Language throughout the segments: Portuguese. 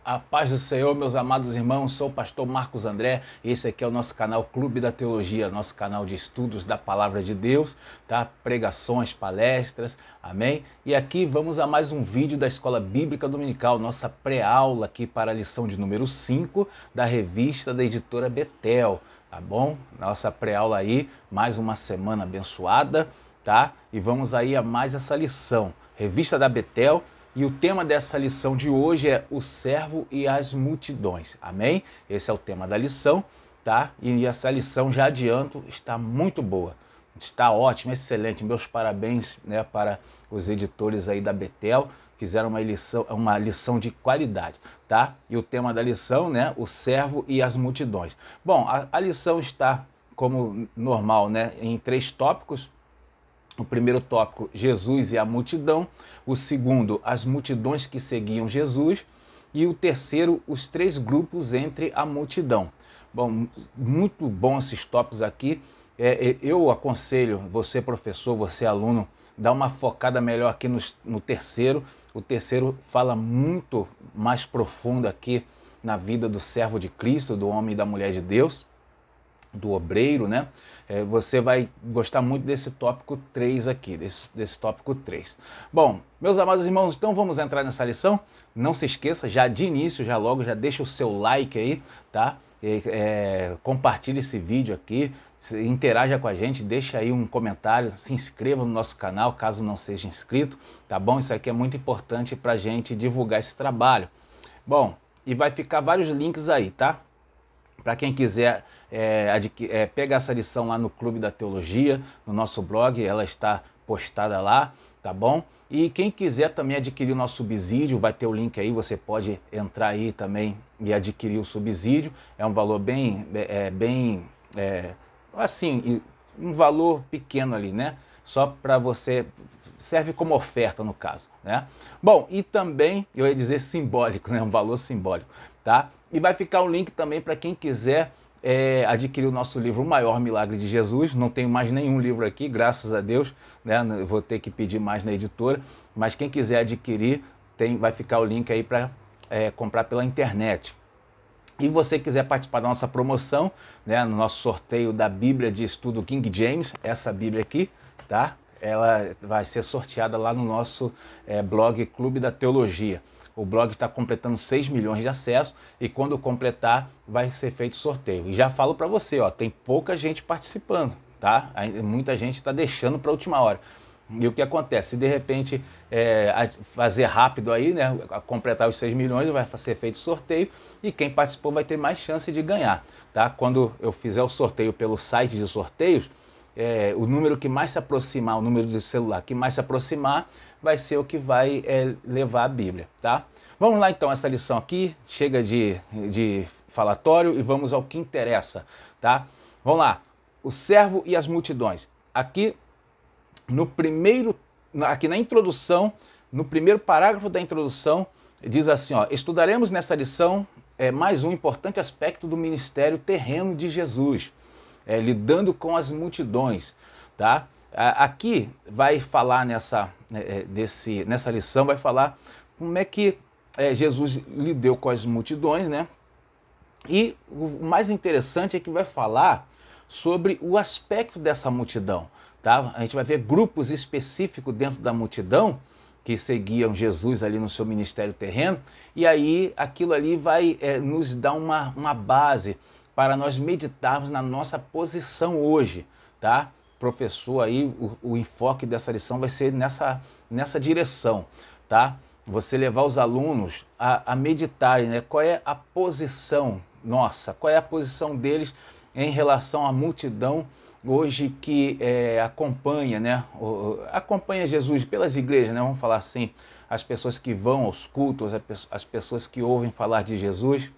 A paz do Senhor, meus amados irmãos, sou o pastor Marcos André, esse aqui é o nosso canal Clube da Teologia, nosso canal de estudos da Palavra de Deus, tá? Pregações, palestras, amém? E aqui vamos a mais um vídeo da Escola Bíblica Dominical, nossa pré-aula aqui para a lição de número 5 da revista da editora Betel, tá bom? Nossa pré-aula aí, mais uma semana abençoada, tá? E vamos aí a mais essa lição, revista da Betel. E o tema dessa lição de hoje é o servo e as multidões, amém? Esse é o tema da lição, tá? E essa lição, já adianto, está muito boa, está ótima, excelente. Meus parabéns, né, para os editores aí da Betel, fizeram uma lição de qualidade, tá? E o tema da lição, né, o servo e as multidões. Bom, a lição está, como normal, né, em 3 tópicos. O primeiro tópico, Jesus e a multidão. O segundo, as multidões que seguiam Jesus. E o terceiro, os 3 grupos entre a multidão. Bom, muito bom esses tópicos aqui. Eu aconselho você, professor, você, aluno, dar uma focada melhor aqui no terceiro. O terceiro fala muito mais profundo aqui na vida do servo de Cristo, do homem e da mulher de Deus, do obreiro, né? Você vai gostar muito desse tópico 3 aqui, desse tópico 3. Bom, meus amados irmãos, então vamos entrar nessa lição. Não se esqueça, já de início, já deixa o seu like aí, tá? Compartilhe esse vídeo aqui, interaja com a gente, deixa aí um comentário, se inscreva no nosso canal, caso não seja inscrito, tá bom? Isso aqui é muito importante para a gente divulgar esse trabalho. Bom, e vai ficar vários links aí, tá? Para quem quiser pegar essa lição lá no Clube da Teologia, no nosso blog, ela está postada lá, tá bom? E quem quiser também adquirir o nosso subsídio, vai ter o link aí, você pode entrar aí também e adquirir o subsídio. É um valor assim, um valor pequeno ali, né? Só para você, serve como oferta no caso, né? Bom, e também, eu ia dizer simbólico, né? Um valor simbólico, tá? E vai ficar o link também para quem quiser adquirir o nosso livro O Maior Milagre de Jesus. Não tenho mais nenhum livro aqui, graças a Deus, né? Vou ter que pedir mais na editora, mas quem quiser adquirir, vai ficar o link aí para comprar pela internet. E você quiser participar da nossa promoção, né, no nosso sorteio da Bíblia de Estudo King James, essa Bíblia aqui, tá? Ela vai ser sorteada lá no nosso blog Clube da Teologia. O blog está completando 6 milhões de acessos e quando completar vai ser feito sorteio. E já falo para você, ó, tem pouca gente participando, tá? Muita gente está deixando para a última hora. E o que acontece? Se de repente fazer rápido aí, né, completar os 6 milhões, vai ser feito sorteio e quem participou vai ter mais chance de ganhar, tá? Quando eu fizer o sorteio pelo site de sorteios, o número que mais se aproximar, o número de celular que mais se aproximar, vai ser o que vai levar a Bíblia, tá? Vamos lá então, essa lição aqui, chega de falatório e vamos ao que interessa, tá? Vamos lá, o servo e as multidões. Aqui na introdução, no primeiro parágrafo da introdução, diz assim, ó, estudaremos nessa lição mais um importante aspecto do ministério terreno de Jesus, lidando com as multidões, tá? Aqui vai falar nessa lição, vai falar como é que Jesus lidou com as multidões, né? E o mais interessante é que vai falar sobre o aspecto dessa multidão, tá? A gente vai ver grupos específicos dentro da multidão que seguiam Jesus ali no seu ministério terreno, e aí aquilo ali vai nos dar uma base para nós meditarmos na nossa posição hoje, tá? Professor, aí o enfoque dessa lição vai ser nessa direção, tá? Você levar os alunos a meditarem, né? Qual é a posição nossa, qual é a posição deles em relação à multidão hoje que acompanha, né? Acompanha Jesus pelas igrejas, né? Vamos falar assim, as pessoas que vão aos cultos, as pessoas que ouvem falar de Jesus,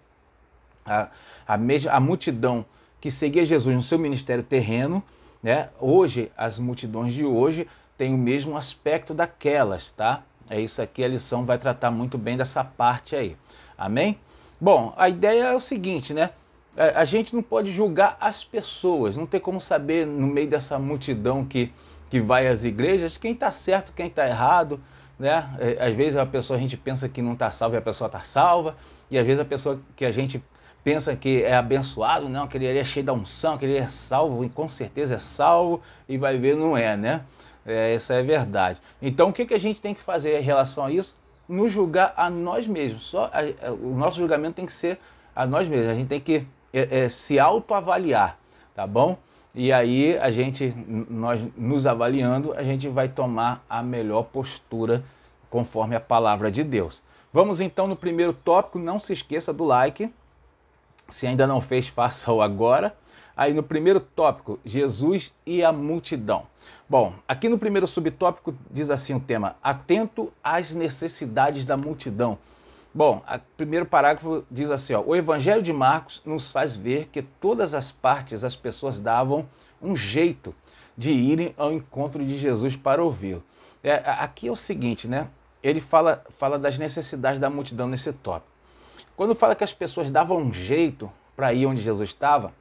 a multidão que seguia Jesus no seu ministério terreno, né? Hoje, as multidões de hoje têm o mesmo aspecto daquelas, tá? É isso aqui, a lição vai tratar muito bem dessa parte aí, amém? Bom, a ideia é o seguinte, né? A gente não pode julgar as pessoas, não tem como saber no meio dessa multidão que vai às igrejas quem está certo, quem está errado, né? Às vezes a gente pensa que não está salva e a pessoa está salva, e às vezes a pessoa que a gente pensa que é abençoado, não, aquele ali é cheio da unção, aquele ali é salvo, e com certeza é salvo, e vai ver, não é, né? Essa é a verdade. Então, o que a gente tem que fazer em relação a isso? Nos julgar a nós mesmos. O nosso julgamento tem que ser a nós mesmos. A gente tem que se autoavaliar, tá bom? E aí, nós nos avaliando, a gente vai tomar a melhor postura conforme a palavra de Deus. Vamos então no primeiro tópico. Não se esqueça do like. Se ainda não fez, faça-o agora. Aí no primeiro tópico, Jesus e a multidão. Bom, aqui no primeiro subtópico diz assim o tema: atento às necessidades da multidão. Bom, o primeiro parágrafo diz assim, ó: o Evangelho de Marcos nos faz ver que todas as partes as pessoas davam um jeito de irem ao encontro de Jesus para ouvi-lo. Aqui é o seguinte, né? Ele fala das necessidades da multidão nesse tópico. Quando fala que as pessoas davam um jeito para ir onde Jesus estava,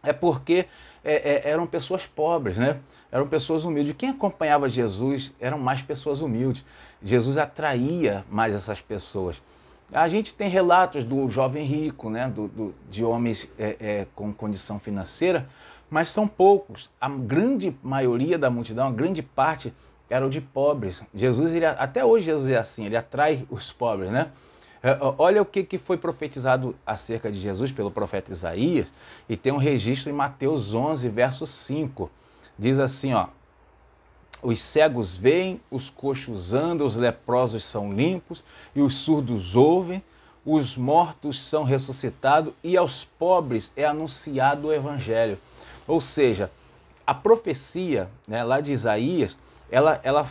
é porque eram pessoas pobres, né? Eram pessoas humildes. Quem acompanhava Jesus eram mais pessoas humildes. Jesus atraía mais essas pessoas. A gente tem relatos do jovem rico, né? De homens com condição financeira, mas são poucos. A grande maioria da multidão, a grande parte, eram de pobres. Até hoje Jesus é assim, ele atrai os pobres, né? Olha o que foi profetizado acerca de Jesus pelo profeta Isaías, e tem um registro em Mateus 11, verso 5. Diz assim, ó: os cegos veem, os coxos andam, os leprosos são limpos, e os surdos ouvem, os mortos são ressuscitados, e aos pobres é anunciado o evangelho. Ou seja, a profecia, né, lá de Isaías, ela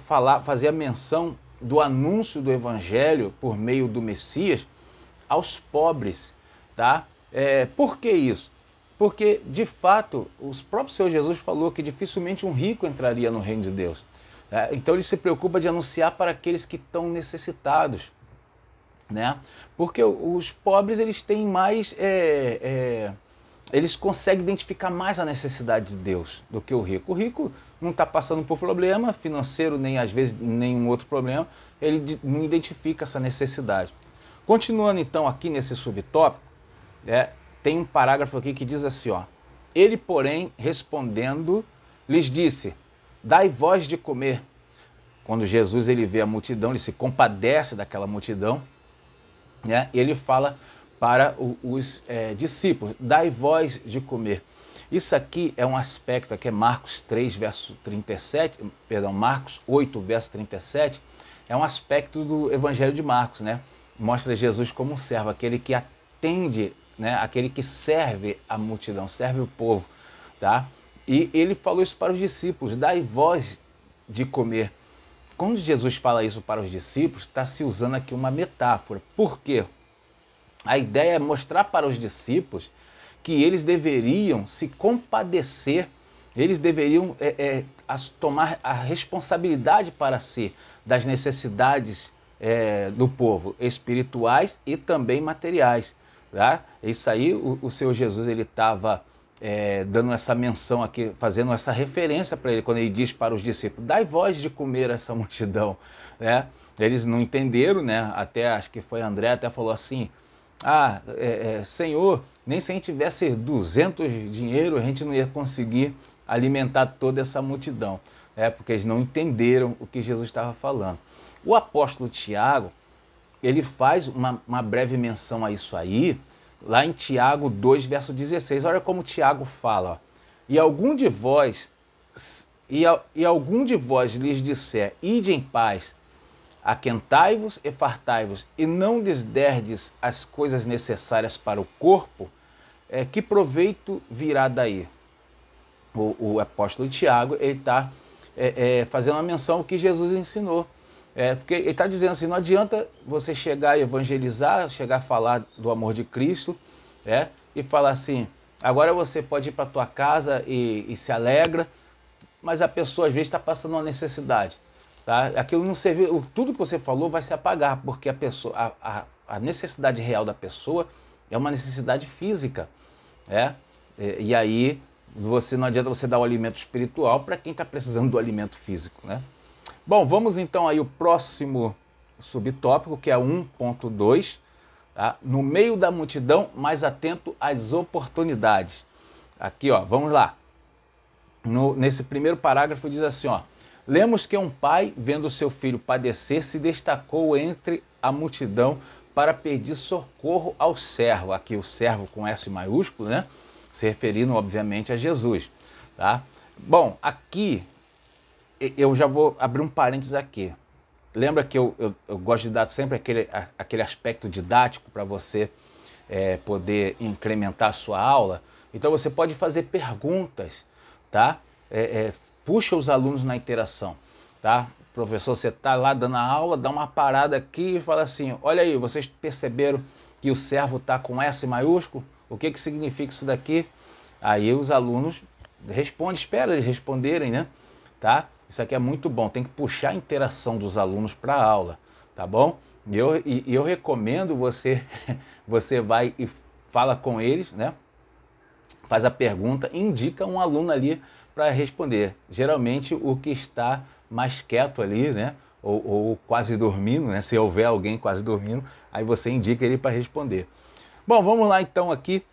fazia menção do anúncio do evangelho por meio do Messias aos pobres, tá? Por que isso? Porque, de fato, o próprio Senhor Jesus falou que dificilmente um rico entraria no reino de Deus. Então ele se preocupa de anunciar para aqueles que estão necessitados, né? Porque os pobres, eles têm mais... eles conseguem identificar mais a necessidade de Deus do que o rico. O rico não está passando por problema financeiro, nem às vezes nenhum outro problema, ele não identifica essa necessidade. Continuando então aqui nesse subtópico, tem um parágrafo aqui que diz assim, ó: ele, porém, respondendo, lhes disse: dai vós de comer. Quando Jesus ele vê a multidão, ele se compadece daquela multidão, né? Ele fala para os discípulos: dai vós de comer. Isso aqui é um aspecto, aqui é Marcos 3, verso 37, perdão, Marcos 8, verso 37, é um aspecto do Evangelho de Marcos, né? Mostra Jesus como um servo, aquele que atende, né? Aquele que serve a multidão, serve o povo, tá? E ele falou isso para os discípulos: dai vós de comer. Quando Jesus fala isso para os discípulos, está se usando aqui uma metáfora. Por quê? A ideia é mostrar para os discípulos que eles deveriam se compadecer, eles deveriam tomar a responsabilidade para si das necessidades do povo, espirituais e também materiais. Tá? Isso aí, o Senhor Jesus ele estava dando essa menção aqui, fazendo essa referência para ele, quando ele diz para os discípulos: dai vós de comer essa multidão. Né? Eles não entenderam, né? Até acho que foi André, até falou assim: Senhor, nem se a gente tivesse 200 dinheiro, a gente não ia conseguir alimentar toda essa multidão. Porque eles não entenderam o que Jesus estava falando. O apóstolo Tiago, ele faz uma breve menção a isso aí, lá em Tiago 2, verso 16. Olha como Tiago fala: ó: e algum de vós lhes disser: ide em paz, aquentai-vos e fartai-vos, e não lhes derdes as coisas necessárias para o corpo, que proveito virá daí? O apóstolo Tiago está fazendo uma menção ao que Jesus ensinou. Porque ele está dizendo assim: não adianta você chegar a evangelizar, chegar a falar do amor de Cristo, e falar assim: agora você pode ir para a tua casa e se alegra, mas a pessoa às vezes está passando uma necessidade. Tá? Aquilo não serviu, tudo que você falou vai se apagar, porque a necessidade real da pessoa é uma necessidade física. E aí não adianta você dar o alimento espiritual para quem está precisando do alimento físico. Né? Bom, vamos então aí o próximo subtópico, que é 1.2, tá? No meio da multidão, mais atento às oportunidades. Aqui, ó, vamos lá. Nesse primeiro parágrafo diz assim, ó: lemos que um pai, vendo seu filho padecer, se destacou entre a multidão para pedir socorro ao servo. Aqui o servo com S maiúsculo, né? Se referindo, obviamente, a Jesus, tá? Bom, aqui eu já vou abrir um parênteses aqui. Lembra que eu gosto de dar sempre aquele aspecto didático para você poder incrementar a sua aula? Então você pode fazer perguntas, tá? Puxa os alunos na interação, tá? Professor, você está lá dando a aula, dá uma parada aqui e fala assim: olha aí, vocês perceberam que o servo está com S maiúsculo? O que que significa isso daqui? Aí os alunos respondem, espera eles responderem, né? Tá? Isso aqui é muito bom, tem que puxar a interação dos alunos para a aula, tá bom? E eu recomendo você vai e fala com eles, né? Faz a pergunta e indica um aluno ali para responder. Geralmente o que está mais quieto ali, né? Ou quase dormindo, né? Se houver alguém quase dormindo, aí você indica ele para responder. Bom, vamos lá então aqui.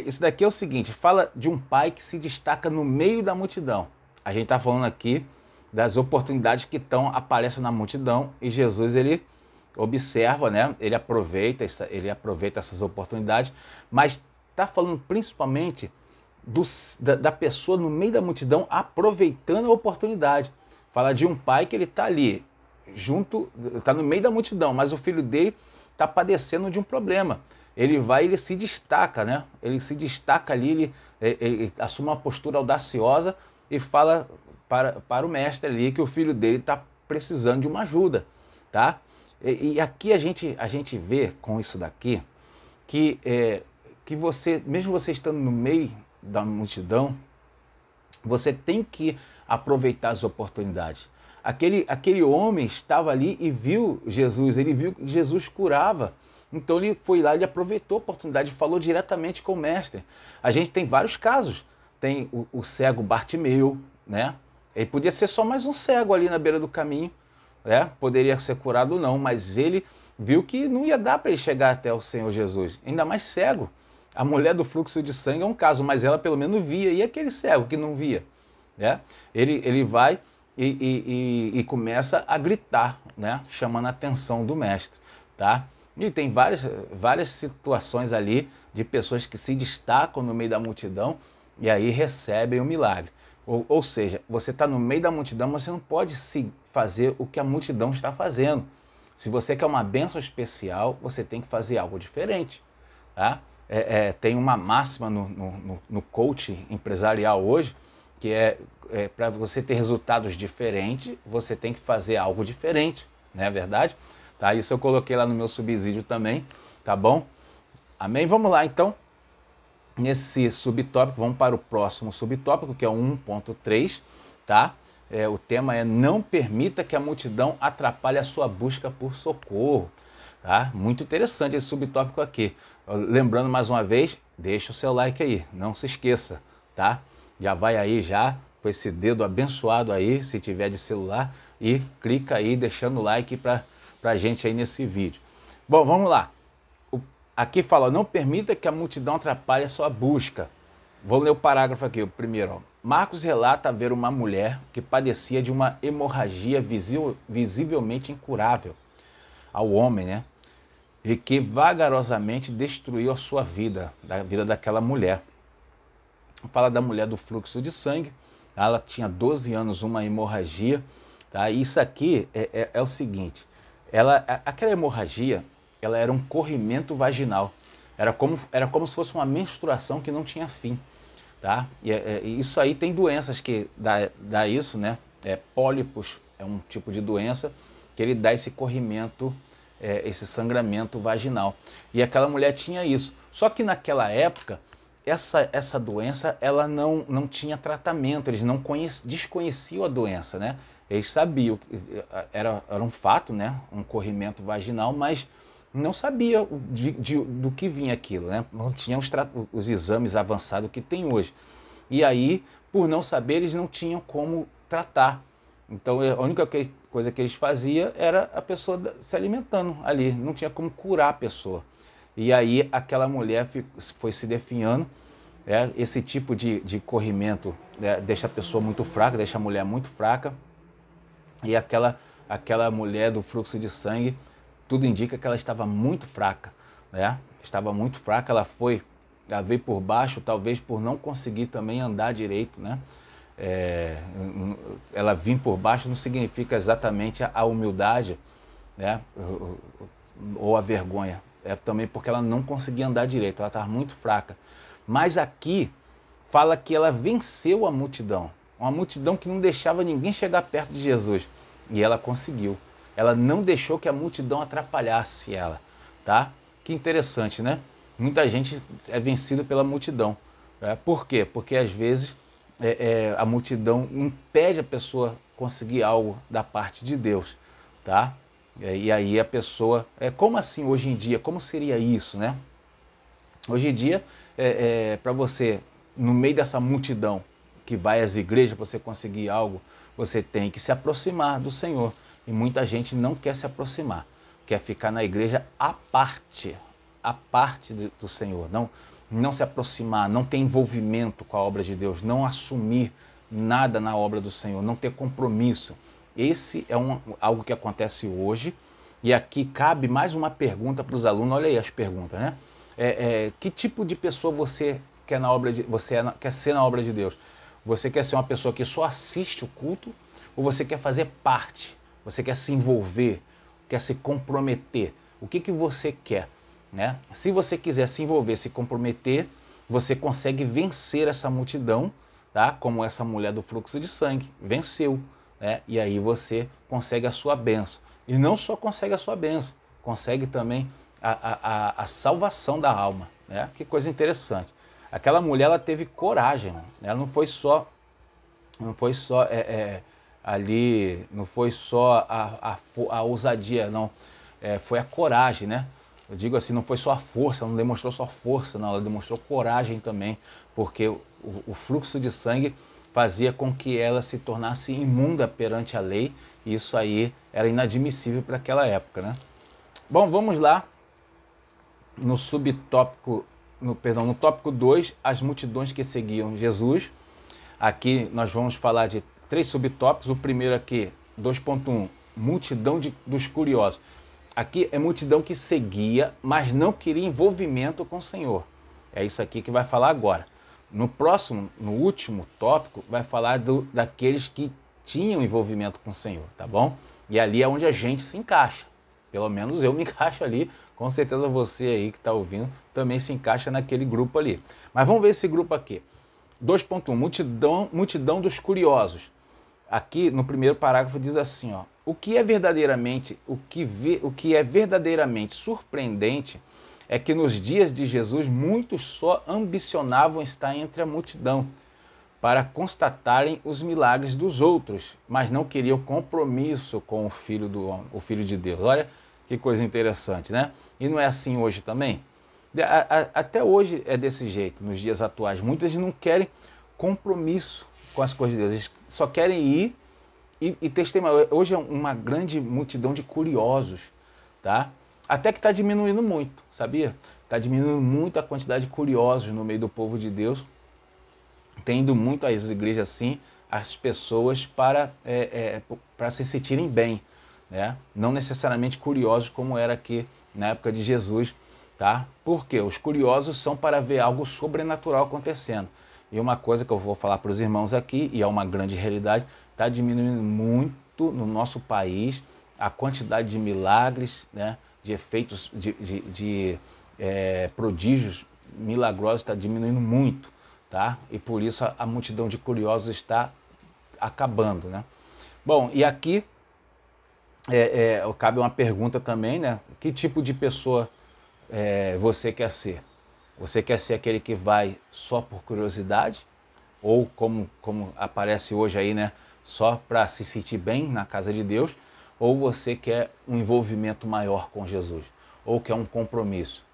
Isso daqui é o seguinte: fala de um pai que se destaca no meio da multidão. A gente está falando aqui das oportunidades que aparecem na multidão e Jesus, ele observa, né? Ele aproveita essas oportunidades, mas está falando principalmente da pessoa no meio da multidão aproveitando a oportunidade. Fala de um pai que ele está ali, está no meio da multidão, mas o filho dele está padecendo de um problema. Ele se destaca, né? Ele se destaca ali, ele assume uma postura audaciosa e fala para o mestre ali que o filho dele está precisando de uma ajuda, tá? E aqui a gente vê com isso daqui que você, mesmo você estando no meio da multidão, você tem que aproveitar as oportunidades. Aquele homem estava ali e viu Jesus, ele viu que Jesus curava. Então ele foi lá, ele aproveitou a oportunidade, falou diretamente com o mestre. A gente tem vários casos. Tem o cego Bartimeu, né? Ele podia ser só mais um cego ali na beira do caminho, né? Poderia ser curado ou não, mas ele viu que não ia dar para ele chegar até o Senhor Jesus, ainda mais cego. A mulher do fluxo de sangue é um caso, mas ela pelo menos via. E aquele cego que não via, né? Ele vai e começa a gritar, né? Chamando a atenção do mestre, tá? E tem várias situações ali de pessoas que se destacam no meio da multidão e aí recebem o milagre. Ou seja, você está no meio da multidão, mas você não pode fazer o que a multidão está fazendo. Se você quer uma bênção especial, você tem que fazer algo diferente, tá? Tem uma máxima no coaching empresarial hoje, que para você ter resultados diferentes, você tem que fazer algo diferente, não é verdade? Tá? Isso eu coloquei lá no meu subsídio também, tá bom? Amém? Vamos lá então. Nesse subtópico, vamos para o próximo subtópico, que é o 1.3, tá? O tema é: não permita que a multidão atrapalhe a sua busca por socorro, tá? Muito interessante esse subtópico aqui. Lembrando mais uma vez, deixa o seu like aí, não se esqueça, tá? Já vai aí já com esse dedo abençoado aí, se tiver de celular, e clica aí deixando o like para a gente aí nesse vídeo. Bom, vamos lá. Aqui fala: não permita que a multidão atrapalhe a sua busca. Vou ler o parágrafo aqui, o primeiro. Ó. Marcos relata ver uma mulher que padecia de uma hemorragia visivelmente incurável ao homem, né? E que vagarosamente destruiu a sua vida, a vida daquela mulher. Fala da mulher do fluxo de sangue. Ela tinha 12 anos, uma hemorragia. Tá? E isso aqui é o seguinte: aquela hemorragia, ela era um corrimento vaginal. Era como se fosse uma menstruação que não tinha fim. Tá? E isso aí tem doenças que dá isso, né? Pólipos é um tipo de doença que ele dá esse corrimento, esse sangramento vaginal. E aquela mulher tinha isso. Só que naquela época, essa doença ela não tinha tratamento, eles desconheciam a doença, né? Eles sabiam que era um fato, né? Um corrimento vaginal, mas não sabia do que vinha aquilo, né? Não tinha os exames avançados que tem hoje. E aí, por não saber, eles não tinham como tratar. Então a única coisa que eles faziam era a pessoa se alimentando ali, não tinha como curar a pessoa. E aí aquela mulher foi se definhando. Esse tipo de corrimento deixa a pessoa muito fraca, deixa a mulher muito fraca. E aquela mulher do fluxo de sangue, tudo indica que ela estava muito fraca, né? Estava muito fraca, ela veio por baixo, talvez por não conseguir também andar direito, né? Ela vir por baixo não significa exatamente a humildade, né? Ou a vergonha. É também porque ela não conseguia andar direito, ela estava muito fraca. Mas aqui fala que ela venceu a multidão, uma multidão que não deixava ninguém chegar perto de Jesus. E ela conseguiu. Ela não deixou que a multidão atrapalhasse ela, tá? Que interessante, né? Muita gente é vencida pela multidão. Por quê? Porque às vezes a multidão impede a pessoa conseguir algo da parte de Deus, tá? E aí a pessoa, como assim hoje em dia? Como seria isso, né? Hoje em dia, para você, no meio dessa multidão que vai às igrejas, para você conseguir algo, você tem que se aproximar do Senhor. E muita gente não quer se aproximar, quer ficar na igreja à parte do Senhor, não se aproximar, não ter envolvimento com a obra de Deus, não assumir nada na obra do Senhor, não ter compromisso. Esse é algo que acontece hoje. E aqui cabe mais uma pergunta para os alunos. Olha aí as perguntas, né? Que tipo de pessoa você quer quer ser na obra de Deus? Você quer ser uma pessoa que só assiste o culto? Ou você quer fazer parte? Você quer se envolver? Quer se comprometer? O que você quer, né? Se você quiser se envolver, se comprometer, você consegue vencer essa multidão, tá? Como essa mulher do fluxo de sangue venceu, né? E aí você consegue a sua bênção. E não só consegue a sua bênção, consegue também a salvação da alma, né? Que coisa interessante. Aquela mulher, ela teve coragem, mano. Ela não foi só ali, não foi só a ousadia, não. Foi a coragem, né? Eu digo assim, não foi só a força, ela não demonstrou só força, não, ela demonstrou coragem também, porque o fluxo de sangue fazia com que ela se tornasse imunda perante a lei, e isso aí era inadmissível para aquela época, né? Bom, vamos lá no subtópico, no tópico 2, as multidões que seguiam Jesus. Aqui nós vamos falar de 3 subtópicos. O primeiro aqui, 2.1, multidão dos curiosos. Aqui é multidão que seguia, mas não queria envolvimento com o Senhor. É isso aqui que vai falar agora. No próximo, no último tópico, vai falar daqueles que tinham envolvimento com o Senhor, tá bom? E ali é onde a gente se encaixa. Pelo menos eu me encaixo ali. Com certeza você aí que está ouvindo também se encaixa naquele grupo ali. Mas vamos ver esse grupo aqui. 2.1, multidão dos curiosos. Aqui no primeiro parágrafo diz assim, ó, o que é verdadeiramente surpreendente é que nos dias de Jesus muitos só ambicionavam estar entre a multidão para constatarem os milagres dos outros, mas não queriam compromisso com o Filho de Deus. Olha que coisa interessante, né? E não é assim hoje também? Até hoje é desse jeito, nos dias atuais. Muitas não querem compromisso com as coisas de Deus, eles só querem ir e testemunhar. Hoje é uma grande multidão de curiosos, tá? Até que está diminuindo muito, sabia? Está diminuindo muito a quantidade de curiosos no meio do povo de Deus. Tem ido muito às igrejas assim, as pessoas para se sentirem bem, né? Não necessariamente curiosos como era aqui na época de Jesus, tá? Por quê? Os curiosos são para ver algo sobrenatural acontecendo. E uma coisa que eu vou falar para os irmãos aqui, e é uma grande realidade, está diminuindo muito no nosso país a quantidade de milagres, né? De efeitos, de prodígios milagrosos está diminuindo muito, tá? E por isso a multidão de curiosos está acabando, né? Bom, e aqui cabe uma pergunta também, né? Que tipo de pessoa você quer ser? Você quer ser aquele que vai só por curiosidade? Ou como aparece hoje aí, né? Só para se sentir bem na casa de Deus? Ou você quer um envolvimento maior com Jesus? Ou quer um compromisso?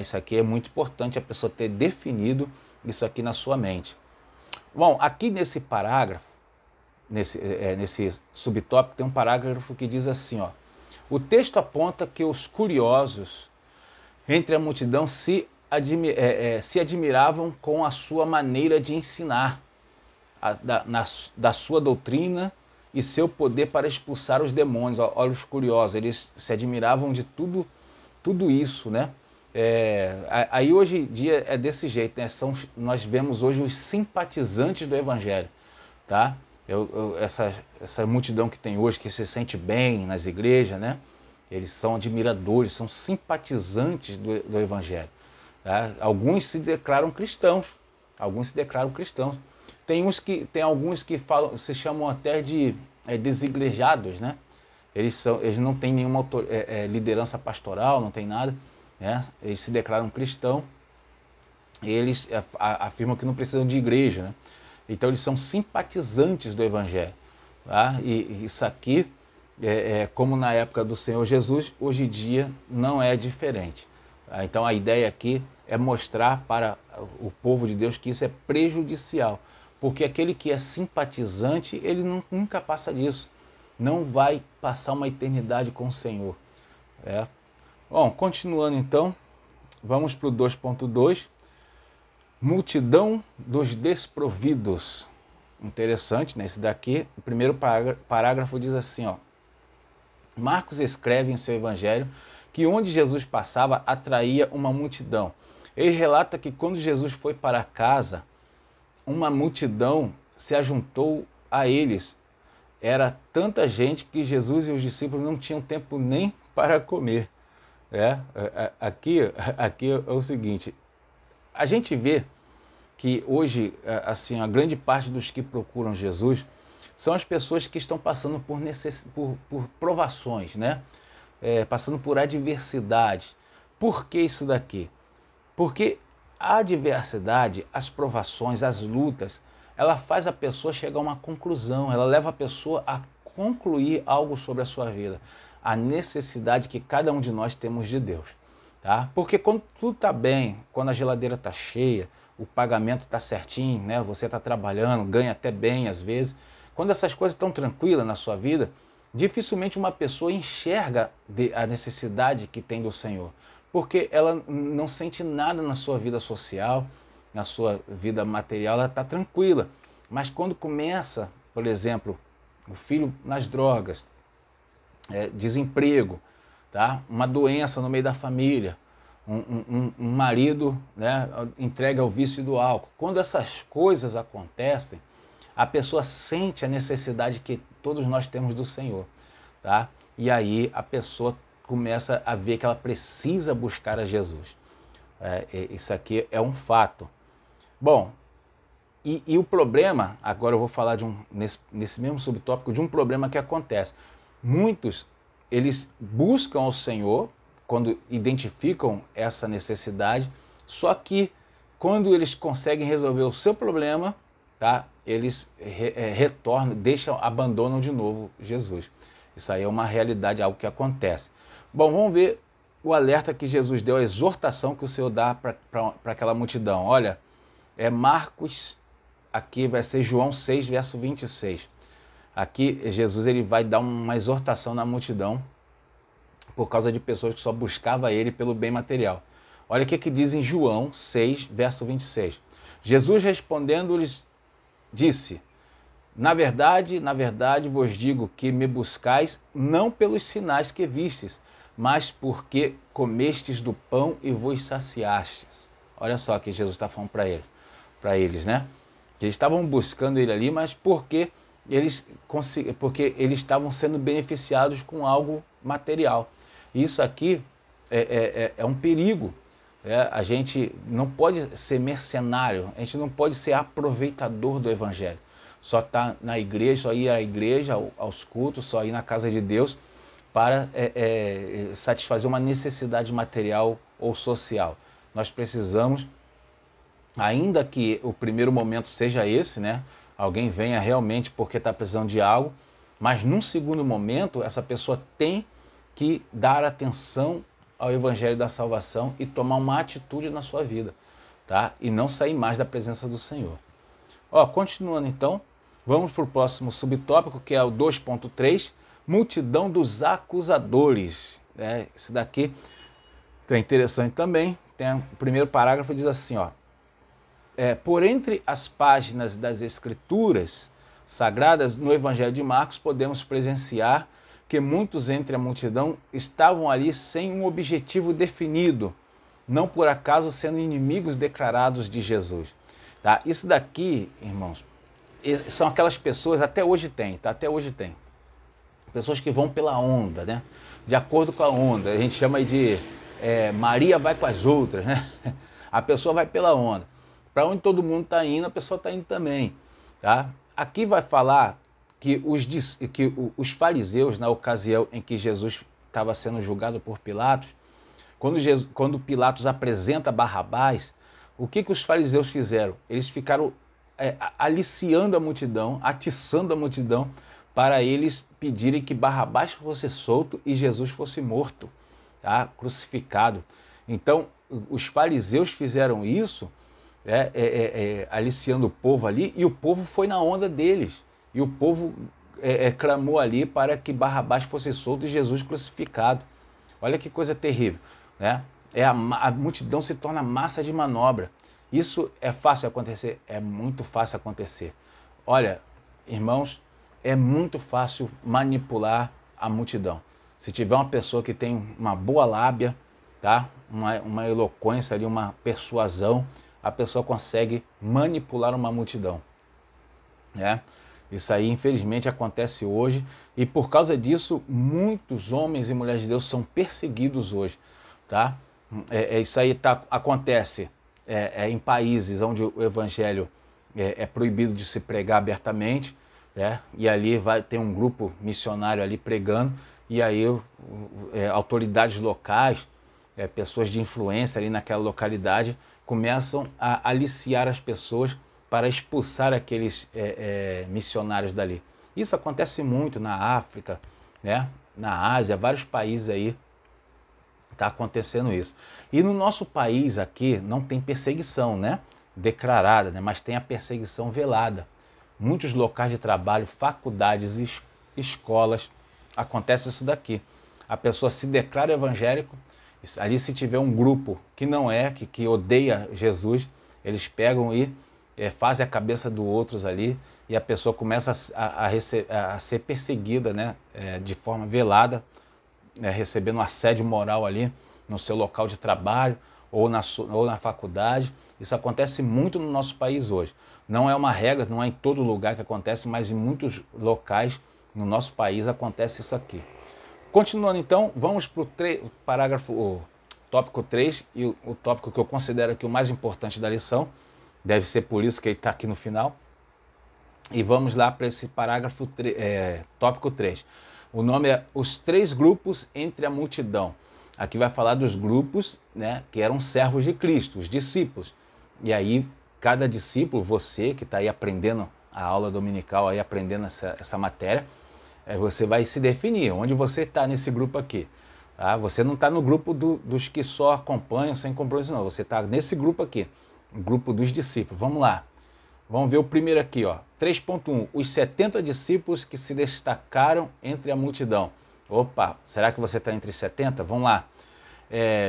Isso aqui é muito importante a pessoa ter definido isso aqui na sua mente. Bom, aqui nesse parágrafo, nesse subtópico, tem um parágrafo que diz assim, ó: o texto aponta que os curiosos entre a multidão se admiravam com a sua maneira de ensinar, da sua doutrina e seu poder para expulsar os demônios. Olha os curiosos, eles se admiravam de tudo isso, né? Aí hoje em dia é desse jeito, né? Nós vemos hoje os simpatizantes do Evangelho, tá? Essa multidão que tem hoje, que se sente bem nas igrejas, né? Eles são admiradores, são simpatizantes do Evangelho. Tá? Alguns se declaram cristãos, Tem alguns que se chamam até de desigrejados, né? Eles não têm nenhuma liderança pastoral, não tem nada, né? Eles se declaram cristãos e eles afirmam que não precisam de igreja, né? Então eles são simpatizantes do Evangelho. Tá? E isso aqui, como na época do Senhor Jesus, hoje em dia não é diferente. Tá? Então a ideia aqui é mostrar para o povo de Deus que isso é prejudicial. Porque aquele que é simpatizante, ele nunca passa disso. Não vai passar uma eternidade com o Senhor. Bom, continuando então, vamos para o 2.2. Multidão dos desprovidos. Interessante, né? Esse daqui, o primeiro parágrafo diz assim, ó: Marcos escreve em seu evangelho que onde Jesus passava atraía uma multidão. Ele relata que quando Jesus foi para casa, uma multidão se ajuntou a eles. Era tanta gente que Jesus e os discípulos não tinham tempo nem para comer. Aqui é o seguinte, a gente vê que hoje, assim, a grande parte dos que procuram Jesus são as pessoas que estão passando por provações, né? Passando por adversidade. Por que isso daqui? Porque a adversidade, as provações, as lutas, ela faz a pessoa chegar a uma conclusão, ela leva a pessoa a concluir algo sobre a sua vida. A necessidade que cada um de nós temos de Deus. Tá? Porque quando tudo está bem, quando a geladeira está cheia, o pagamento está certinho, né? Você está trabalhando, ganha até bem às vezes. Quando essas coisas estão tranquilas na sua vida, dificilmente uma pessoa enxerga a necessidade que tem do Senhor. Porque ela não sente nada na sua vida social, na sua vida material, ela está tranquila. Mas quando começa, por exemplo, o filho nas drogas, desemprego, tá? Uma doença no meio da família, um marido, né, entregue ao vício do álcool. Quando essas coisas acontecem, a pessoa sente a necessidade que todos nós temos do Senhor. Tá? E aí a pessoa começa a ver que ela precisa buscar a Jesus. Isso aqui é um fato. Bom, e o problema, agora eu vou falar nesse mesmo subtópico, de um problema que acontece. Muitos, eles buscam ao Senhor quando identificam essa necessidade, só que quando eles conseguem resolver o seu problema, tá, eles retornam, abandonam de novo Jesus. Isso aí é uma realidade, algo que acontece. Bom, vamos ver o alerta que Jesus deu, a exortação que o Senhor dá para aquela multidão. Olha, Marcos, aqui vai ser João 6, verso 26. Aqui Jesus ele vai dar uma exortação na multidão por causa de pessoas que só buscavam ele pelo bem material. Olha o que diz em João 6, verso 26. Jesus respondendo-lhes disse: na verdade, vos digo que me buscais não pelos sinais que vistes, mas porque comestes do pão e vos saciastes. Olha só que Jesus está falando para eles, né? Que eles estavam buscando ele ali, mas porque eles estavam sendo beneficiados com algo material. Isso aqui é um perigo. A gente não pode ser mercenário, a gente não pode ser aproveitador do Evangelho. Só estar na igreja, só ir à igreja, aos cultos, só ir na casa de Deus para satisfazer uma necessidade material ou social. Nós precisamos, ainda que o primeiro momento seja esse, né? Alguém venha realmente porque está precisando de algo, mas num segundo momento essa pessoa tem que dar atenção ao Evangelho da Salvação e tomar uma atitude na sua vida, tá? E não sair mais da presença do Senhor. Continuando então, Vamos para o próximo subtópico, que é o 2.3, multidão dos acusadores. Esse daqui é interessante também. Tem o primeiro parágrafo, diz assim, ó, por entre as páginas das Escrituras Sagradas, no Evangelho de Marcos, podemos presenciar que muitos entre a multidão estavam ali sem um objetivo definido, não por acaso sendo inimigos declarados de Jesus. Tá? Isso daqui, irmãos, são aquelas pessoas, até hoje tem, tá? Até hoje tem. Pessoas que vão pela onda, né? De acordo com a onda. A gente chama de Maria vai com as outras, né? A pessoa vai pela onda. Para onde todo mundo está indo, a pessoa está indo também. Tá? Aqui vai falar que os fariseus, na ocasião em que Jesus estava sendo julgado por Pilatos, quando Pilatos apresenta Barrabás, o que os fariseus fizeram? Eles ficaram aliciando a multidão, atiçando a multidão, para eles pedirem que Barrabás fosse solto e Jesus fosse morto, tá? Crucificado. Então, os fariseus fizeram isso, aliciando o povo ali, e o povo foi na onda deles. E o povo clamou ali para que Barrabás fosse solto e Jesus crucificado. Olha que coisa terrível, né? A multidão se torna massa de manobra. Isso é fácil acontecer? É muito fácil acontecer. Olha, irmãos, é muito fácil manipular a multidão. Se tiver uma pessoa que tem uma boa lábia, tá? Uma eloquência ali, uma persuasão, a pessoa consegue manipular uma multidão, né? Isso aí, infelizmente, acontece hoje, e por causa disso, muitos homens e mulheres de Deus são perseguidos hoje, tá? Isso aí acontece em países onde o evangelho é proibido de se pregar abertamente, e ali tem um grupo missionário ali pregando, e aí autoridades locais, pessoas de influência ali naquela localidade, começam a aliciar as pessoas para expulsar aqueles missionários dali. Isso acontece muito na África, né? Na Ásia, vários países aí está acontecendo isso. E no nosso país aqui não tem perseguição, né? Declarada, né? Mas tem a perseguição velada. Muitos locais de trabalho, faculdades e escolas, acontece isso daqui. A pessoa se declara evangélico, ali se tiver um grupo que não que odeia Jesus, eles pegam e fazem a cabeça do outros ali, e a pessoa começa a ser perseguida, né, de forma velada, recebendo assédio moral ali no seu local de trabalho ou na faculdade. Isso acontece muito no nosso país hoje. Não é uma regra, não é em todo lugar que acontece, mas em muitos locais no nosso país acontece isso aqui. Continuando então, vamos para o tópico 3, e o tópico que eu considero aqui o mais importante da lição, deve ser por isso que ele está aqui no final. E vamos lá para esse tópico 3. O nome é Os Três Grupos entre a Multidão. Aqui vai falar dos grupos, né, que eram servos de Cristo, os discípulos. E aí, cada discípulo, você que está aí aprendendo a aula dominical, aí aprendendo essa matéria, você vai se definir onde você está nesse grupo aqui. Tá? Você não está no grupo dos que só acompanham sem compromisso, não. Você está nesse grupo aqui, o grupo dos discípulos. Vamos lá. Vamos ver o primeiro aqui, ó. 3.1. Os 70 discípulos que se destacaram entre a multidão. Opa, será que você está entre 70? Vamos lá.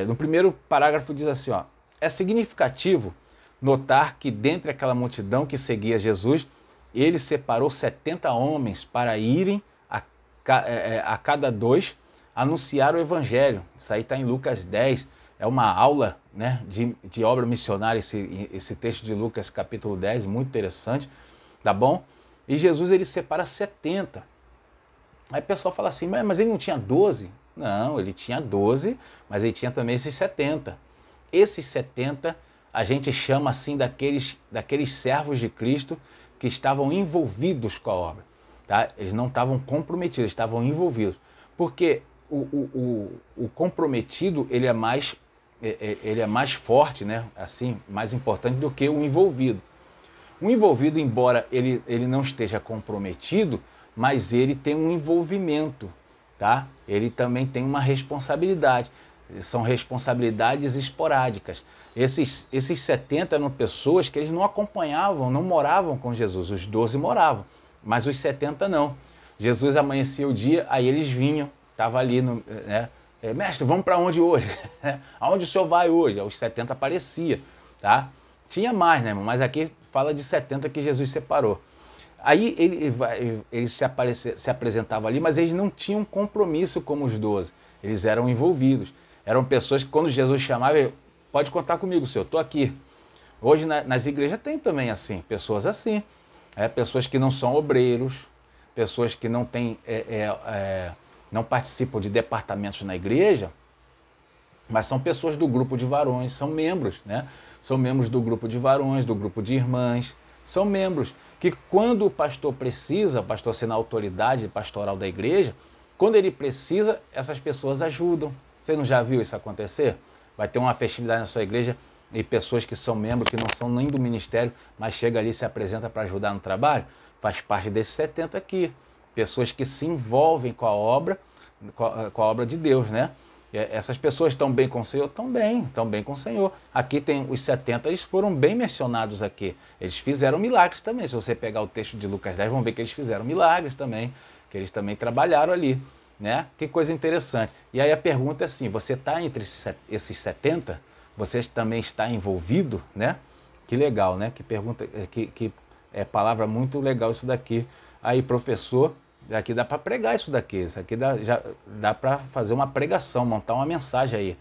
No primeiro parágrafo diz assim, ó. É significativo notar que dentre aquela multidão que seguia Jesus, ele separou 70 homens para irem a cada dois anunciar o evangelho. Isso aí está em Lucas 10. É uma aula, né, de obra missionária, esse texto de Lucas capítulo 10, muito interessante, tá bom? E Jesus, ele separa 70. Aí o pessoal fala assim, mas ele não tinha 12? Não, ele tinha 12, mas ele tinha também esses 70. Esses 70 a gente chama assim daqueles servos de Cristo que estavam envolvidos com a obra. Tá? Eles não estavam comprometidos, estavam envolvidos. Porque o comprometido, ele é mais forte, né? Assim, mais importante do que o envolvido. O envolvido, embora ele não esteja comprometido, mas ele tem um envolvimento, tá? Ele também tem uma responsabilidade. São responsabilidades esporádicas. Esses 70 eram pessoas que eles não acompanhavam, não moravam com Jesus. Os 12 moravam, Mas os 70 não. Jesus amanhecia o dia, aí eles vinham, estava ali, né? Mestre, vamos para onde hoje? Aonde o senhor vai hoje? Os 70 aparecia, tá? Tinha mais, né, irmão? Mas aqui fala de 70 que Jesus separou. Aí eles se apresentavam ali, mas eles não tinham compromisso como os 12. Eles eram envolvidos. Eram pessoas que quando Jesus chamava, pode contar comigo, senhor, estou aqui. Hoje nas igrejas tem também assim, pessoas assim. Pessoas que não são obreiros, pessoas que não têm, não participam de departamentos na igreja, mas são pessoas do grupo de varões, são membros, né? São membros do grupo de varões, do grupo de irmãs, são membros que quando o pastor precisa, o pastor sendo a autoridade pastoral da igreja, quando ele precisa, essas pessoas ajudam. Você não já viu isso acontecer? Vai ter uma festividade na sua igreja e pessoas que são membros, que não são nem do ministério, mas chega ali e se apresenta para ajudar no trabalho, faz parte desses 70 aqui. Pessoas que se envolvem com a obra de Deus, né? Essas pessoas estão bem com o Senhor? Estão bem com o Senhor. Aqui tem os 70, eles foram bem mencionados aqui. Eles fizeram milagres também. Se você pegar o texto de Lucas 10, vão ver que eles fizeram milagres também, que eles também trabalharam ali, né? Que coisa interessante. E aí a pergunta é assim, você está entre esses 70? Você também está envolvido, né? Que legal, né? Que pergunta, que é palavra muito legal isso daqui. Aí, professor, aqui dá para pregar isso daqui. Isso aqui já dá para fazer uma pregação, montar uma mensagem aí.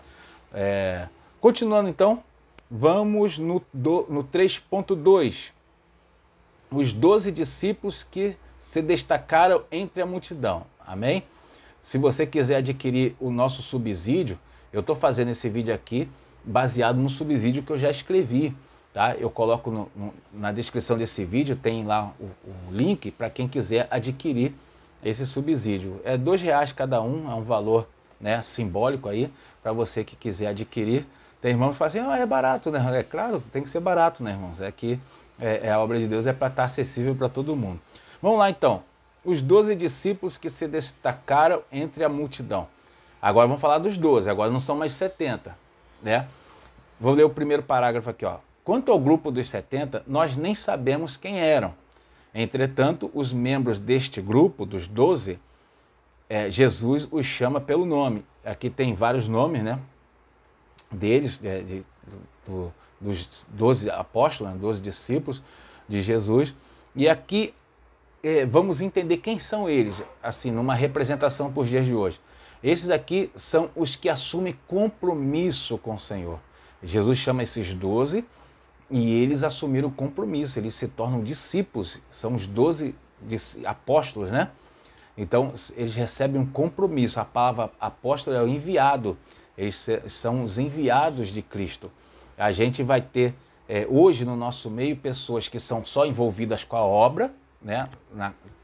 Continuando então, vamos no 3.2. Os 12 discípulos que se destacaram entre a multidão. Amém? Se você quiser adquirir o nosso subsídio, eu estou fazendo esse vídeo aqui baseado no subsídio que eu já escrevi, tá? Eu coloco na descrição desse vídeo, tem lá o link para quem quiser adquirir esse subsídio. É R$2 cada um, é um valor, né, simbólico aí, para você que quiser adquirir. Tem irmãos que falam assim, é barato, né? É claro, tem que ser barato, né, irmãos? É que a obra de Deus é para estar acessível para todo mundo. Vamos lá então, os 12 discípulos que se destacaram entre a multidão. Agora vamos falar dos 12, agora não são mais 70, né? Vou ler o primeiro parágrafo aqui, ó. Quanto ao grupo dos 70, nós nem sabemos quem eram. Entretanto, os membros deste grupo, dos 12, Jesus os chama pelo nome. Aqui tem vários nomes, né? Deles, dos 12 apóstolos, né? 12 discípulos de Jesus. E aqui vamos entender quem são eles, assim, numa representação por dias de hoje. Esses aqui são os que assumem compromisso com o Senhor. Jesus chama esses 12 e eles assumiram o compromisso, eles se tornam discípulos, são os 12 apóstolos, né? Então, eles recebem um compromisso. A palavra apóstolo é o enviado, eles são os enviados de Cristo. A gente vai ter, hoje no nosso meio, pessoas que são só envolvidas com a obra, né?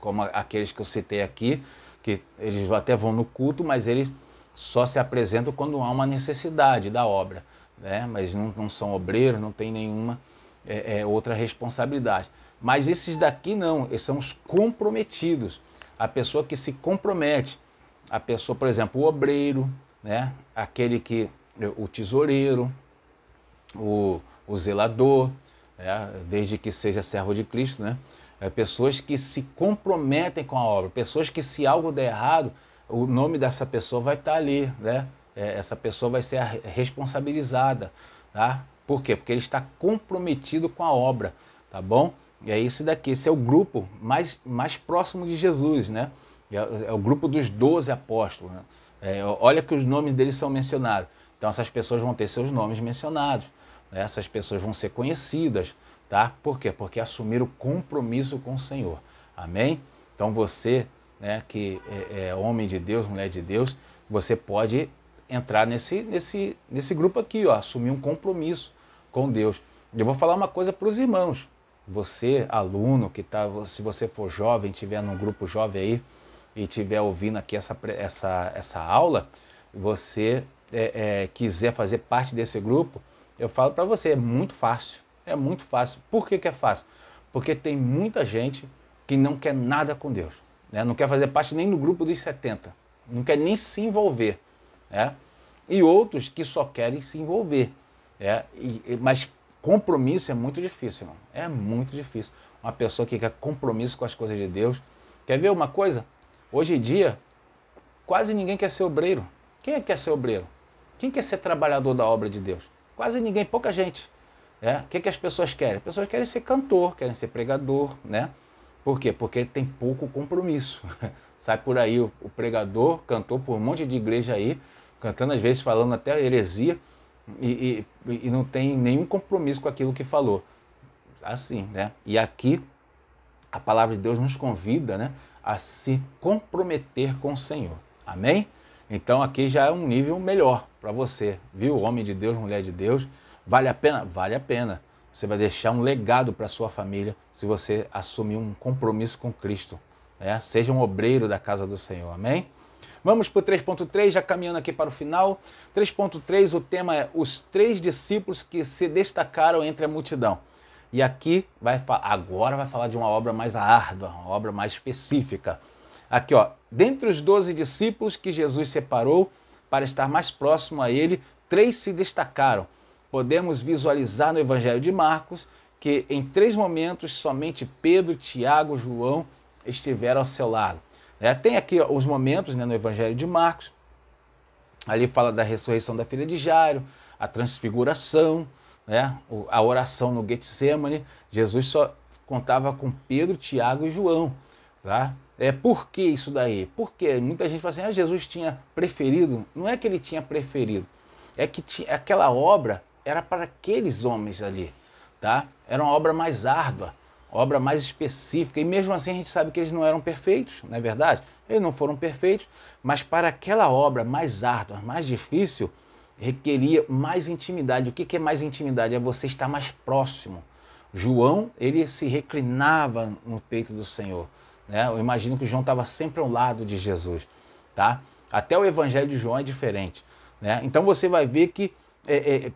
Como aqueles que eu citei aqui, que eles até vão no culto, mas eles só se apresentam quando há uma necessidade da obra, né? Mas não são obreiros, não tem nenhuma outra responsabilidade. Mas esses daqui não, eles são os comprometidos. A pessoa que se compromete, a pessoa, por exemplo, o obreiro, né? O tesoureiro, o zelador, desde que seja servo de Cristo, né? Pessoas que se comprometem com a obra, pessoas que se algo der errado, o nome dessa pessoa vai estar ali, né? Essa pessoa vai ser responsabilizada, tá? Por quê? Porque ele está comprometido com a obra, tá bom? E é esse daqui, esse é o grupo mais próximo de Jesus, né? É o grupo dos 12 apóstolos, né? Olha que os nomes deles são mencionados. Então essas pessoas vão ter seus nomes mencionados, né? Essas pessoas vão ser conhecidas, tá? Por quê? Porque assumiram compromisso com o Senhor. Amém? Então você, né, que é homem de Deus, mulher de Deus, você pode entrar nesse grupo aqui, ó, assumir um compromisso com Deus. Eu vou falar uma coisa para os irmãos. Você, aluno, que tá, se você for jovem, estiver num grupo jovem aí e estiver ouvindo aqui essa aula, você quiser fazer parte desse grupo, eu falo para você, é muito fácil. É muito fácil. Por que é fácil? Porque tem muita gente que não quer nada com Deus, né? Não quer fazer parte nem no grupo dos 70, não quer nem se envolver, né? E outros que só querem se envolver, mas compromisso é muito difícil, irmão. É muito difícil. uma pessoa que quer compromisso com as coisas de Deus. Quer ver uma coisa? Hoje em dia, quase ninguém quer ser obreiro. Quem é que quer ser obreiro? Quem quer ser trabalhador da obra de Deus? Quase ninguém, pouca gente. O que as pessoas querem? As pessoas querem ser cantor, querem ser pregador, né? Por quê? Porque tem pouco compromisso. Sai por aí o pregador, cantor por um monte de igreja aí, cantando às vezes falando até heresia e não tem nenhum compromisso com aquilo que falou. Assim, né? E aqui a palavra de Deus nos convida, né, a se comprometer com o Senhor. Amém? Então aqui já é um nível melhor para você, viu? Homem de Deus, mulher de Deus. Vale a pena? Vale a pena. Você vai deixar um legado para a sua família se você assumir um compromisso com Cristo. Né? Seja um obreiro da casa do Senhor. Amém? Vamos para o 3.3, já caminhando aqui para o final. 3.3, o tema é os 3 discípulos que se destacaram entre a multidão. E aqui agora vai falar de uma obra mais árdua, uma obra mais específica. Aqui, ó, dentre os 12 discípulos que Jesus separou para estar mais próximo a ele, 3 se destacaram. Podemos visualizar no Evangelho de Marcos que em 3 momentos somente Pedro, Tiago, João estiveram ao seu lado. Tem aqui os momentos, né, no Evangelho de Marcos, ali fala da ressurreição da filha de Jairo, a transfiguração, né, a oração no Getsemane. Jesus só contava com Pedro, Tiago e João. Tá? Por que isso daí? Porque muita gente fala assim, Jesus tinha preferido. Não é que ele tinha preferido, é que aquela obra era para aqueles homens ali. Tá? Era uma obra mais árdua, obra mais específica, e mesmo assim a gente sabe que eles não eram perfeitos, não é verdade? Eles não foram perfeitos, mas para aquela obra mais árdua, mais difícil, requeria mais intimidade. O que é mais intimidade? É você estar mais próximo. João, ele se reclinava no peito do Senhor. Né? Eu imagino que João estava sempre ao lado de Jesus. Tá? Até o Evangelho de João é diferente. Né? Então você vai ver que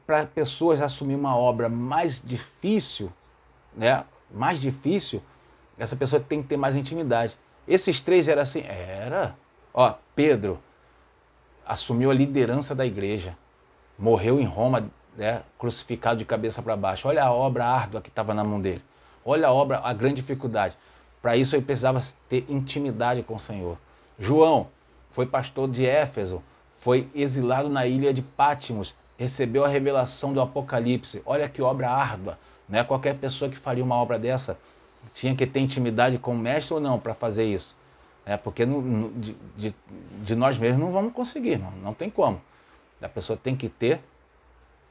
para pessoas assumir uma obra mais difícil, né? Mais difícil, essa pessoa tem que ter mais intimidade. Esses 3 eram assim, Ó, Pedro assumiu a liderança da igreja, morreu em Roma, né, crucificado de cabeça para baixo. Olha a obra árdua que estava na mão dele. Olha a grande dificuldade. Para isso ele precisava ter intimidade com o Senhor. João foi pastor de Éfeso, foi exilado na ilha de Patmos, recebeu a revelação do Apocalipse. Olha que obra árdua. Né? Qualquer pessoa que faria uma obra dessa tinha que ter intimidade com o mestre ou não para fazer isso. Porque de nós mesmos não vamos conseguir, não tem como. A pessoa tem que ter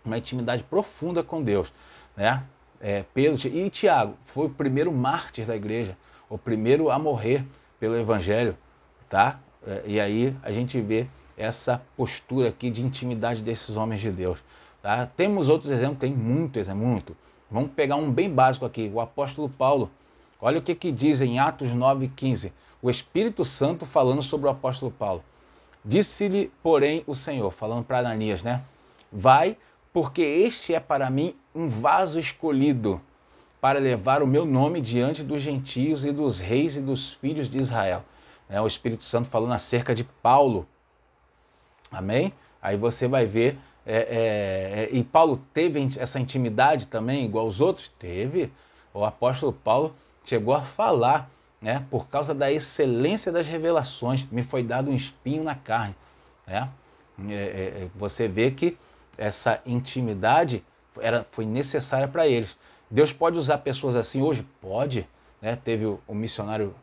uma intimidade profunda com Deus. Né? Pedro e Tiago foi o primeiro mártir da igreja, o primeiro a morrer pelo Evangelho. Tá? E aí a gente vê essa postura aqui de intimidade desses homens de Deus. Tá? Temos outros exemplos, tem muitos, muito. Vamos pegar um bem básico aqui, o apóstolo Paulo. Olha o que diz em Atos 9:15. O Espírito Santo falando sobre o apóstolo Paulo. Disse-lhe, porém, o Senhor, falando para Ananias, né? Vai, porque este é para mim um vaso escolhido para levar o meu nome diante dos gentios e dos reis e dos filhos de Israel. O Espírito Santo falando acerca de Paulo. Amém? Aí você vai ver, e Paulo teve essa intimidade também, igual os outros? Teve. O apóstolo Paulo chegou a falar, né? Por causa da excelência das revelações, me foi dado um espinho na carne. Né? Você vê que essa intimidade foi necessária para eles. Deus pode usar pessoas assim hoje? Pode. Né? Teve o missionário,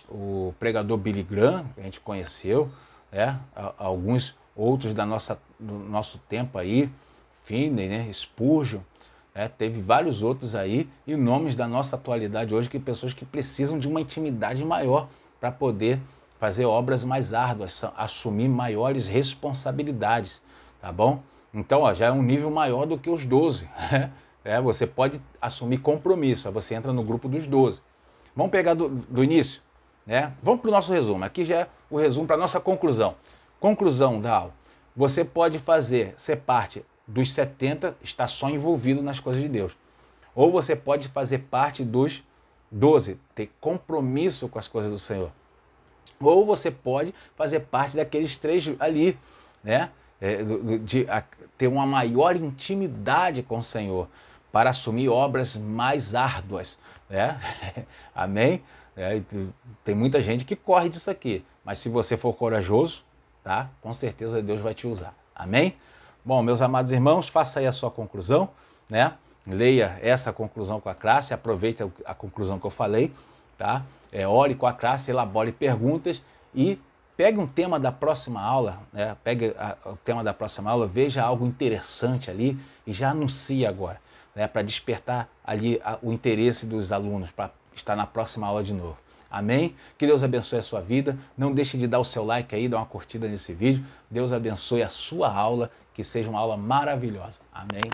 o pregador Billy Graham, que a gente conheceu, alguns outros do nosso tempo aí, Finney, né? Spurgeon, teve vários outros aí, e nomes da nossa atualidade hoje, que pessoas que precisam de uma intimidade maior para poder fazer obras mais árduas, assumir maiores responsabilidades, tá bom? Então, ó, já é um nível maior do que os 12. Você pode assumir compromisso, aí você entra no grupo dos 12. Vamos pegar do início? Vamos para o nosso resumo. Aqui já é o resumo para a nossa conclusão. Conclusão da aula. Você pode ser parte dos 70, estar só envolvido nas coisas de Deus. Ou você pode fazer parte dos 12, ter compromisso com as coisas do Senhor. Ou você pode fazer parte daqueles 3 ali, né? De ter uma maior intimidade com o Senhor. para assumir obras mais árduas, né? Amém? Tem muita gente que corre disso aqui, mas se você for corajoso, tá? Com certeza Deus vai te usar. Amém? Bom, meus amados irmãos, faça aí a sua conclusão, né? Leia essa conclusão com a classe, aproveite a conclusão que eu falei, tá? Ore com a classe, elabore perguntas e pegue um tema da próxima aula, né? Pegue o tema da próxima aula, veja algo interessante ali e já anuncie agora, né? Para despertar ali o interesse dos alunos, para estar na próxima aula de novo. Amém? Que Deus abençoe a sua vida. Não deixe de dar o seu like aí, dar uma curtida nesse vídeo. Deus abençoe a sua aula, que seja uma aula maravilhosa. Amém?